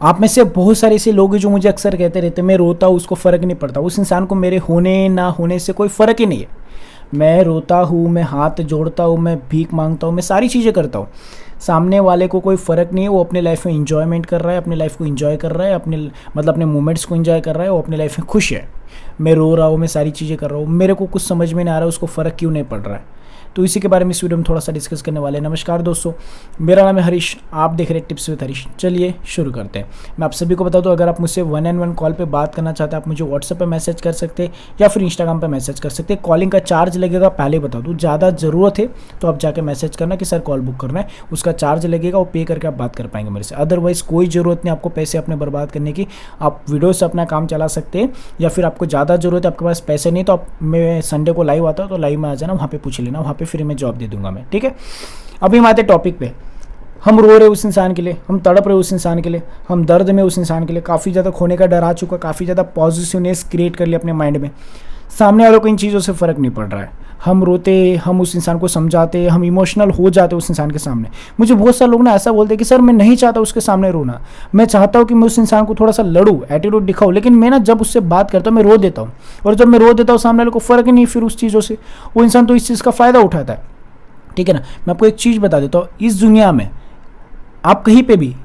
आप में से बहुत सारे ऐसे लोग हैं जो मुझे अक्सर कहते रहते हैं मैं रोता हूँ, उसको फ़र्क नहीं पड़ता। उस इंसान को मेरे होने ना होने से कोई फ़र्क ही नहीं है। मैं रोता हूँ, मैं हाथ जोड़ता हूँ, मैं भीख मांगता हूँ, मैं सारी चीज़ें करता हूँ। सामने वाले को कोई फ़र्क नहीं है, वो अपने लाइफ में इंजॉयमेंट कर रहा है, अपने लाइफ को इंजॉय कर रहा है, अपने मोमेंट्स को इंजॉय कर रहा है, वो अपने लाइफ में खुश है। मैं रो रहा हूँ, मैं सारी चीज़ें कर रहा हूँ, मेरे को कुछ समझ में नहीं आ रहा है उसको फ़र्क क्यों नहीं पड़ रहा है। तो इसी के बारे में इस वीडियो में थोड़ा सा डिस्कस करने वाले हैं। नमस्कार दोस्तों, मेरा नाम है हरीश, आप देख रहे हैं टिप्स विद हरीश। चलिए शुरू करते हैं। मैं आप सभी को बता दूं, अगर आप मुझसे 1-on-1 कॉल पे बात करना चाहते हैं, आप मुझे व्हाट्सएप पे मैसेज कर सकते हैं या फिर इंस्टाग्राम पे मैसेज कर सकते हैं। कॉलिंग का चार्ज लगेगा, पहले बता दूँ, ज़्यादा ज़रूरत है तो आप जाके मैसेज करना कि सर कॉल बुक करना है, उसका चार्ज लगेगा, वो पे करके आप बात कर पाएंगे मेरे से। अदरवाइज़ कोई ज़रूरत नहीं आपको पैसे अपने बर्बाद करने की, आप वीडियो से अपना काम चला सकते हैं। या फिर आपको ज़्यादा ज़रूरत है, आपके पास पैसे नहीं, तो आप, मैं संडे को लाइव आता हूँ तो लाइव में आ जाना, वहाँ पे पूछ लेना, वहाँ पे फ्री में जॉब दे दूँगा मैं, ठीक है। अभी हम आते टॉपिक पे। हम रो रहे उस इंसान के लिए, हम तड़प रहे उस इंसान के लिए, हम दर्द में उस इंसान के लिए, काफ़ी ज़्यादा खोने का डर आ चुका, काफ़ी ज़्यादा पॉजिटिवनेस क्रिएट कर लिया अपने माइंड में। सामने वालों को इन चीज़ों से फ़र्क नहीं पड़ रहा है। हम रोते, हम उस इंसान को समझाते, हम इमोशनल हो जाते उस इंसान के सामने। मुझे बहुत सारे लोग ना ऐसा बोलते हैं कि सर मैं नहीं चाहता उसके सामने रोना, मैं चाहता हूँ कि मैं उस इंसान को थोड़ा सा लड़ूँ, एटीट्यूड दिखाऊँ, लेकिन मैं ना जब उससे बात करता हूँ मैं रो देता हूँ। और जब मैं रो देता हूँ सामने वाले को फ़र्क ही नहीं फिर उस चीज़ों से, वो इंसान तो इस चीज़ का फ़ायदा उठाता है, ठीक है ना। मैं आपको एक चीज़ बता देता हूँ, इस दुनिया में आप कहीं पे भी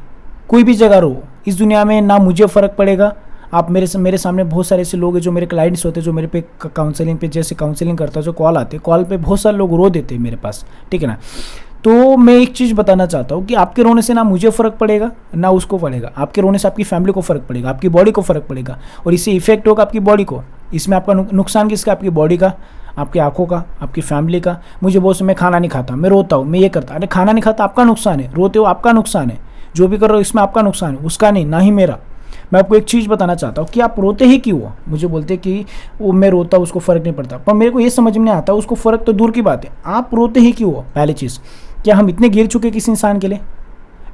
कोई भी जगह रहो, इस दुनिया में ना मुझे फ़र्क पड़ेगा। आप मेरे सामने बहुत सारे ऐसे लोग हैं जो मेरे क्लाइंट्स होते हैं, जो मेरे पे काउंसलिंग पे, जैसे काउंसलिंग करता है, जो कॉल आते हैं, कॉल पे बहुत सारे लोग रो देते हैं मेरे पास, ठीक है ना। तो मैं एक चीज़ बताना चाहता हूँ कि आपके रोने से ना मुझे फ़र्क पड़ेगा ना उसको पड़ेगा। आपके रोने से आपकी फैमिली को फ़र्क पड़ेगा, आपकी बॉडी को फ़र्क पड़ेगा, और इससे इफेक्ट होगा आपकी बॉडी को। इसमें आपका नुकसान किसका? आपकी बॉडी का, आपकी आंखों का, आपकी फैमिली का। मुझे बहुत से, मैं खाना नहीं खाता, मैं रोता हूँ, मैं ये करता, अरे खाना नहीं खाता आपका नुकसान है, रोते हो आपका नुकसान है, जो भी कर रहे हो इसमें आपका नुकसान है, उसका नहीं, ना ही मेरा। मैं आपको एक चीज़ बताना चाहता हूँ कि आप रोते ही क्यों हो। मुझे बोलते कि वो मैं रोता हूँ उसको फ़र्क नहीं पड़ता, पर मेरे को ये समझ में नहीं आता उसको फ़र्क तो दूर की बात है, आप रोते ही क्यों हो। पहली चीज़, क्या हम इतने गिर चुके किसी इंसान के लिए,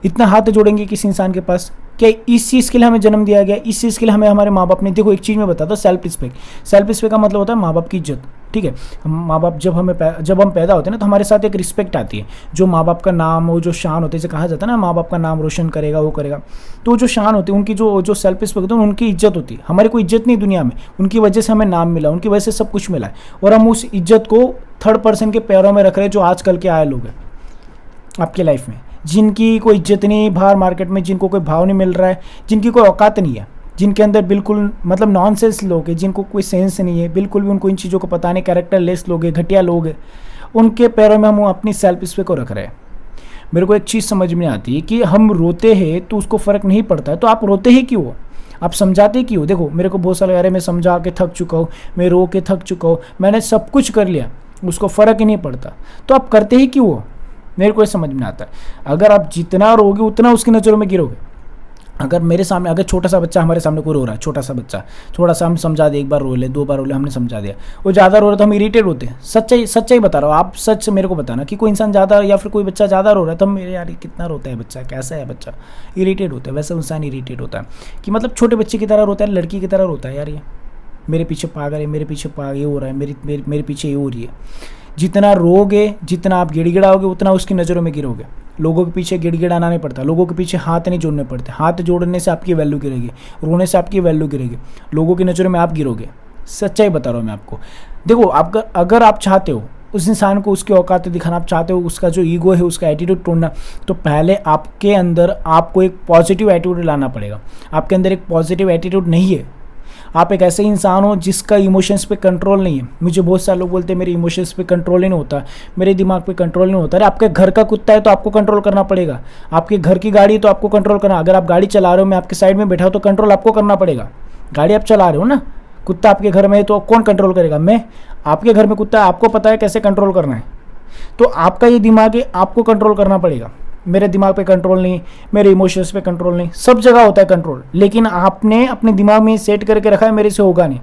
इतना हाथ जोड़ेंगे किसी इंसान के पास? क्या इस चीज़ के लिए हमें जन्म दिया गया, इस चीज़ के लिए हमें हमारे माँ बाप ने, देखो एक चीज़ मैं बताता हूँ, सेल्फ रिस्पेक्ट। सेल्फ रिस्पेक्ट का मतलब होता है माँ बाप की इज्जत, ठीक है। माँ बाप जब हम पैदा होते हैं ना, तो हमारे साथ एक रिस्पेक्ट आती है। जो माँ बाप का नाम, वो जो शान होते हैं, जैसे कहा जाता है ना माँ बाप का नाम रोशन करेगा, वो करेगा, तो जो शान होती है उनकी, जो सेल्फ रिस्पेक्ट होती है, उनकी इज्जत होती है। हमारी कोई इज्जत नहीं दुनिया में, उनकी वजह से हमें नाम मिला, उनकी वजह से सब कुछ मिला है, और हम उस इज्जत को थर्ड पर्सन के पैरों में रख रहे हैं, जो आजकल के आए लोग हैं आपके लाइफ में, जिनकी कोई इज्जत नहीं बाहर मार्केट में, जिनको कोई भाव नहीं मिल रहा है, जिनकी कोई औकात नहीं है, जिनके अंदर बिल्कुल मतलब नॉनसेंस लोग हैं, जिनको कोई सेंस नहीं है, बिल्कुल भी उनको इन चीज़ों को पता नहीं, कैरेक्टर लेस लोग हैं, घटिया लोग हैं, उनके पैरों में हम अपनी सेल्फ रिस्पेक्ट को रख रहे हैं। मेरे को एक चीज़ समझ में आती है कि हम रोते हैं तो उसको फ़र्क नहीं पड़ता है, तो आप रोते ही क्यों हो, आप समझाते क्यों? देखो मेरे को बहुत सारे, अरे मैं समझा के थक चुका हूँ, मैं रो के थक चुका हूँ, मैंने सब कुछ कर लिया, उसको फ़र्क ही नहीं पड़ता, तो आप करते ही क्यों हो? मेरे को ये समझ में आता है। अगर आप जितना रोगे उतना उसकी नज़रों में गिरोगे। अगर मेरे सामने, अगर छोटा सा बच्चा हमारे सामने कोई रो रहा है, छोटा सा बच्चा, थोड़ा सा हम समझा दे, एक बार रो ले, 2 बार रो ले, हमने समझा दिया, वो ज़्यादा रो रहा है तो हम इरीटेट होते हैं। सच्चाई बता रहा हूँ, आप सच मेरे को बताना कि कोई इंसान ज़्यादा या फिर कोई बच्चा ज़्यादा रो रहा है, तो मेरे यार कितना रोता है बच्चा, कैसा है बच्चा, इरीटेट होता है। वैसे इंसान इरीटेट होता है कि मतलब छोटे बच्चे की तरह रोता है, लड़की की तरह रोता है, यार ये मेरे पीछे पागल है, मेरे पीछे ये हो रहा है, मेरे पीछे ये हो रही है। जितना रोगे, जितना आप गिड़गिड़ाओगे, उतना उसकी नज़रों में गिरोगे। लोगों के पीछे गिड़गिड़ाना नहीं पड़ता, लोगों के पीछे हाथ नहीं जोड़ने पड़ते। हाथ जोड़ने से आपकी वैल्यू गिरेगी, रोने से आपकी वैल्यू गिरेगी, लोगों की नज़रों में आप गिरोगे। सच्चाई बता रहा हूँ मैं आपको। देखो अगर आप चाहते हो उस इंसान को उसकी औकात दिखाना, आप चाहते हो उसका जो ईगो है उसका एटीट्यूड तोड़ना, तो पहले आपके अंदर आपको एक पॉजिटिव एटीट्यूड लाना पड़ेगा। आपके अंदर एक पॉजिटिव एटीट्यूड नहीं है, आप एक ऐसे इंसान हो जिसका इमोशंस पे कंट्रोल नहीं है। मुझे बहुत सारे लोग बोलते हैं मेरे इमोशंस पे कंट्रोल ही नहीं होता, मेरे दिमाग पे कंट्रोल नहीं होता। अरे आपके घर का कुत्ता है तो आपको कंट्रोल करना पड़ेगा, आपके घर की गाड़ी है तो आपको कंट्रोल करना। अगर आप गाड़ी चला रहे हो, मैं आपके साइड में बैठा हूँ, तो कंट्रोल आपको करना पड़ेगा। गाड़ी आप चला रहे हो ना, कुत्ता आपके घर में है तो कौन कंट्रोल करेगा? मैं। आपके घर में कुत्ता है, आपको पता है कैसे कंट्रोल करना है, तो आपका ये दिमाग है, आपको कंट्रोल करना पड़ेगा। मेरे दिमाग पे कंट्रोल नहीं, मेरे इमोशंस पे कंट्रोल नहीं, सब जगह होता है कंट्रोल, लेकिन आपने अपने दिमाग में सेट करके रखा है मेरे से होगा नहीं।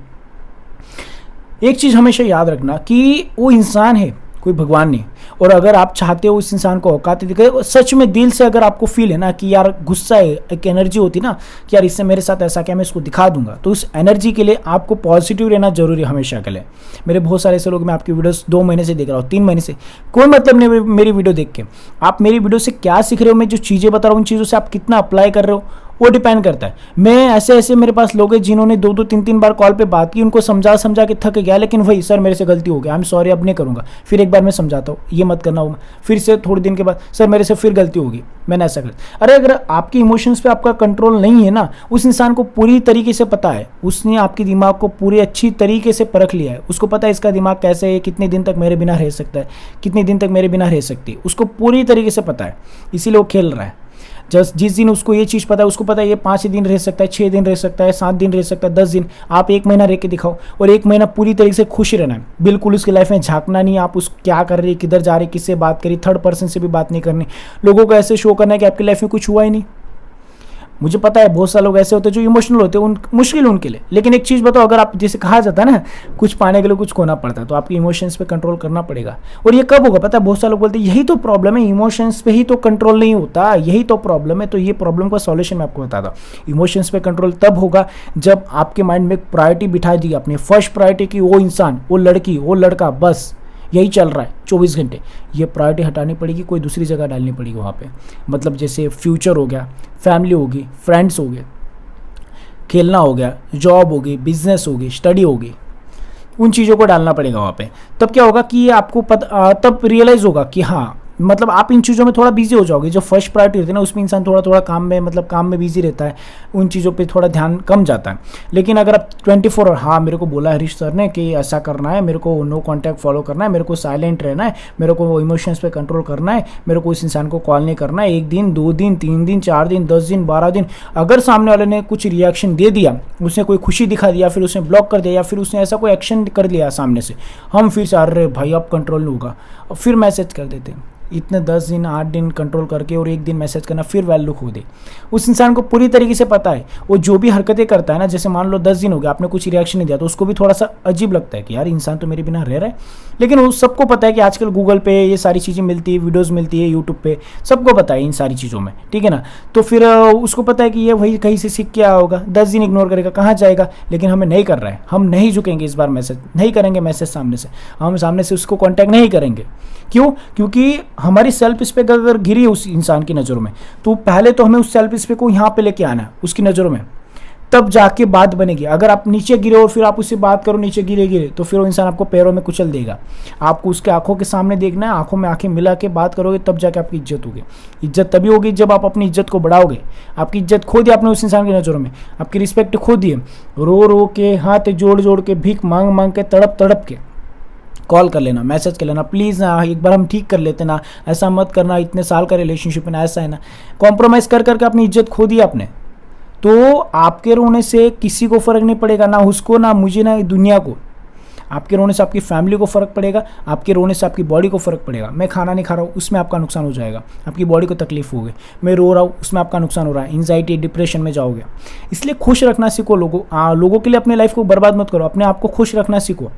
एक चीज़ हमेशा याद रखना कि वो इंसान है, कोई भगवान नहीं। और अगर आप चाहते हो इस इंसान को औकात दिखाए, सच में दिल से अगर आपको फील है ना कि यार गुस्सा है, एक एनर्जी होती ना कि यार इससे मेरे साथ ऐसा क्या, मैं इसको दिखा दूंगा, तो उस एनर्जी के लिए आपको पॉजिटिव रहना जरूरी है हमेशा के लिए। मेरे बहुत सारे ऐसे लोग, मैं आपकी वीडियोस 2 महीने से देख रहा हूँ, 3 महीने से, कोई मतलब नहीं मेरी वीडियो देख के। आप मेरी वीडियो से क्या सीख रहे हो, मैं जो चीज़ें बता रहा हूँ उन चीज़ों से आप कितना अप्लाई कर रहे हो, वो डिपेंड करता है। मैं ऐसे ऐसे मेरे पास लोग हैं जिन्होंने 2-2 3-3 बार कॉल पे बात की, उनको समझा समझा के थक गया, लेकिन वही सर मेरे से गलती हो गई, आई एम सॉरी, अब नहीं करूँगा। फिर एक बार मैं समझाता हूँ ये मत करना, फिर से थोड़े दिन के बाद सर मेरे से फिर गलती होगी, मैंने ऐसा कर। अरे अगर आपके इमोशंस पे आपका कंट्रोल नहीं है ना, उस इंसान को पूरी तरीके से पता है, उसने आपके दिमाग को पूरी अच्छी तरीके से परख लिया है, उसको पता है इसका दिमाग कैसे है, कितने दिन तक मेरे बिना रह सकता है, कितने दिन तक मेरे बिना रह सकती है, उसको पूरी तरीके से पता है, इसीलिए वो खेल रहा है। जिस दिन उसको ये चीज़ पता है, उसको पता है ये 5 दिन रह सकता है, 6 दिन रह सकता है, 7 दिन रह सकता है, 10 दिन, आप 1 महीना रह के दिखाओ, और 1 महीना पूरी तरीके से खुश रहना है, बिल्कुल उसकी लाइफ में झांकना नहीं, आप उस क्या कर रही, किधर जा रही, किससे बात करी, थर्ड पर्सन से भी बात नहीं करनी, लोगों को ऐसे शो करना है कि आपकी लाइफ में कुछ हुआ ही नहीं। मुझे पता है बहुत सारे लोग ऐसे होते हैं जो इमोशनल होते हैं, मुश्किल है उनके लिए, लेकिन एक चीज़ बताओ, अगर आप जैसे कहा जाता है ना कुछ पाने के लिए कुछ खोना पड़ता है, तो आपके इमोशंस पे कंट्रोल करना पड़ेगा। और ये कब होगा पता है, बहुत सारे लोग बोलते हैं यही तो प्रॉब्लम है, इमोशंस पे ही तो कंट्रोल नहीं होता, यही तो प्रॉब्लम है। तो ये प्रॉब्लम का सॉल्यूशन मैं आपको बताता हूँ। इमोशंस पे कंट्रोल तब होगा जब आपके माइंड में प्रायोरिटी बिठा दी अपनी फर्स्ट प्रायोरिटी की, वो इंसान, वो लड़की, वो लड़का, बस यही चल रहा है 24 घंटे, ये प्रायोरिटी हटानी पड़ेगी, कोई दूसरी जगह डालनी पड़ेगी वहाँ पे। मतलब जैसे फ्यूचर हो गया, फैमिली होगी, फ्रेंड्स हो गए, खेलना हो गया, जॉब होगी, बिजनेस होगी, स्टडी होगी, उन चीज़ों को डालना पड़ेगा वहाँ पे। तब क्या होगा कि आपको तब रियलाइज़ होगा कि हाँ, मतलब आप इन चीज़ों में थोड़ा बिजी हो जाओगे। जो फर्स्ट प्रायोरिटी रहती है ना, उसमें इंसान थोड़ा थोड़ा काम में, मतलब काम में बिजी रहता है, उन चीज़ों पे थोड़ा ध्यान कम जाता है। लेकिन अगर आप 24 और हाँ मेरे को बोला हरीश सर ने कि ऐसा करना है, मेरे को नो कॉन्टैक्ट फॉलो करना है, मेरे को साइलेंट रहना है, मेरे को इमोशंस पे कंट्रोल करना है, मेरे को इस इंसान को कॉल नहीं करना है, 1 दिन 2 दिन 3 दिन 4 दिन 10 दिन 12 दिन, अगर सामने वाले ने कुछ रिएक्शन दे दिया, उसने कोई खुशी दिखा दिया, फिर उसने ब्लॉक कर दिया, या फिर उसने ऐसा कोई एक्शन कर लिया सामने से, हम फिर से अरे भाई अब कंट्रोल नहीं होगा, और फिर मैसेज कर देते हैं। इतने 10 दिन 8 दिन कंट्रोल करके और 1 दिन मैसेज करना, फिर वैल्यू खो दे। उस इंसान को पूरी तरीके से पता है, वो जो भी हरकतें करता है ना, जैसे मान लो 10 दिन हो गया आपने कुछ रिएक्शन नहीं दिया, तो उसको भी थोड़ा सा अजीब लगता है कि यार इंसान तो मेरे बिना रह रहा है। लेकिन वो सबको पता है कि आजकल गूगल पे ये सारी चीज़ें मिलती है, वीडियोज़ मिलती है यूट्यूब पे, सबको पता है इन सारी चीज़ों में, ठीक है ना। तो फिर उसको पता है कि ये वही कहीं से सीख के आया होगा, 10 दिन इग्नोर करेगा, कहाँ जाएगा। लेकिन हमें नहीं कर रहा है, हम नहीं झुकेंगे इस बार, मैसेज नहीं करेंगे, मैसेज सामने से, हम सामने से उसको कॉन्टैक्ट नहीं करेंगे। क्यों? क्योंकि हमारी सेल्फ रिस्पेक्ट अगर गिरी उस इंसान की नज़रों में, तो पहले तो हमें उस सेल्फ रिस्पेक्ट को यहाँ पे लेके आना है उसकी नज़रों में, तब जाके बात बनेगी। अगर आप नीचे गिरे और फिर आप उससे बात करो नीचे गिरे तो फिर वो इंसान आपको पैरों में कुचल देगा। आपको उसके आंखों के सामने देखना है, आंखों में आंखें मिला के बात करोगे, तब जाके आपकी इज्जत होगी। इज्जत तभी होगी जब आप अपनी इज्जत को बढ़ाओगे। आपकी इज्जत खो दी आपने उस इंसान की नज़रों में, आपकी रिस्पेक्ट खो दी, रो रो के, हाथ जोड़ जोड़ के, भीख मांग मांग के, तड़प तड़प के कॉल कर लेना, मैसेज कर लेना, प्लीज़ ना एक बार हम ठीक कर लेते ना, ऐसा मत करना, इतने साल का रिलेशनशिप है ना, ऐसा है ना। कॉम्प्रोमाइज़ कर करके अपनी इज्जत खो दी आपने। तो आपके रोने से किसी को फ़र्क नहीं पड़ेगा, ना उसको, ना मुझे, ना दुनिया को। आपके रोने से आपकी फैमिली को फ़र्क पड़ेगा, आपके रोने से आपकी बॉडी को फ़र्क पड़ेगा। मैं खाना नहीं खा रहा हूँ, उसमें आपका नुकसान हो जाएगा, आपकी बॉडी को तकलीफ होगी। मैं रो रहा हूँ, उसमें आपका नुकसान हो रहा है, एंजाइटी डिप्रेशन में जाओगे। इसलिए खुश रखना सीखो लोगों के लिए अपने लाइफ को बर्बाद मत करो, अपने आप को खुश रखना सीखो,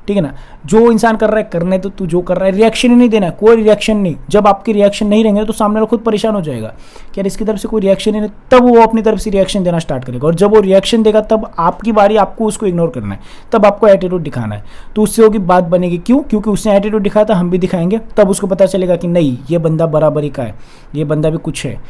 ठीक है ना। जो इंसान कर रहा है करने तो, तू जो कर रहा है रिएक्शन ही नहीं देना, कोई रिएक्शन नहीं। जब आपके रिएक्शन नहीं रहेंगे तो सामने वाला खुद परेशान हो जाएगा कि यार इसकी तरफ से कोई रिएक्शन ही नहीं, तब वो अपनी तरफ से रिएक्शन देना स्टार्ट करेगा। और जब वो रिएक्शन देगा तब आपकी बारी, आपको उसको इग्नोर करना है, तब आपको एटीट्यूड दिखाना है। तो उससे होगी बात बनेगी। क्यों? क्योंकि उसने एटीट्यूड दिखाया था, हम भी दिखाएंगे, तब उसको पता चलेगा कि नहीं ये बंदा बराबरी का है, ये बंदा भी कुछ है।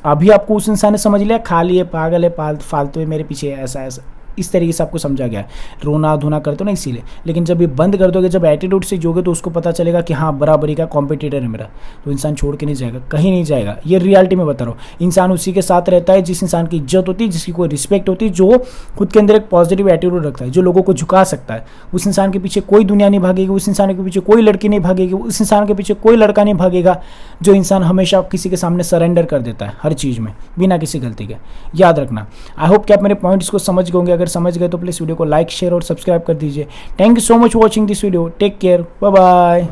अभी आपको उस इंसान ने समझ लिया, खाली है, पागल है, फालतू है, मेरे पीछे ऐसा ऐसा, इस तरीके से आपको समझा गया है। रोना धोना करते हो ना इसीलिए। लेकिन जब ये बंद कर दोगे, जब एटीट्यूड से जोगे, तो उसको पता चलेगा कि हाँ बराबरी का कॉम्पिटिटर है मेरा, तो इंसान छोड़ के नहीं जाएगा, कहीं नहीं जाएगा। ये रियलिटी में बता रहा हूँ। इंसान उसी के साथ रहता है जिस इंसान की इज्जत होती है, जिसकी कोई रिस्पेक्ट होती है, जो खुद के अंदर एक पॉजिटिव एटीट्यूड रखता है, जो लोगों को झुका सकता है। उस इंसान के पीछे कोई दुनिया नहीं भागेगी, उस इंसान के पीछे कोई लड़की नहीं भागेगी, उस इंसान के पीछे कोई लड़का नहीं भागेगा। जो इंसान हमेशा किसी के सामने सरेंडर कर देता है हर चीज़ में, बिना किसी गलती के। याद रखना। आई होप कि आप मेरे पॉइंट्स को समझ गए होंगे। अगर समझ गए तो प्लीज़ वीडियो को लाइक, शेयर और सब्सक्राइब कर दीजिए। Thank you so much for watching this video. Take care, bye bye.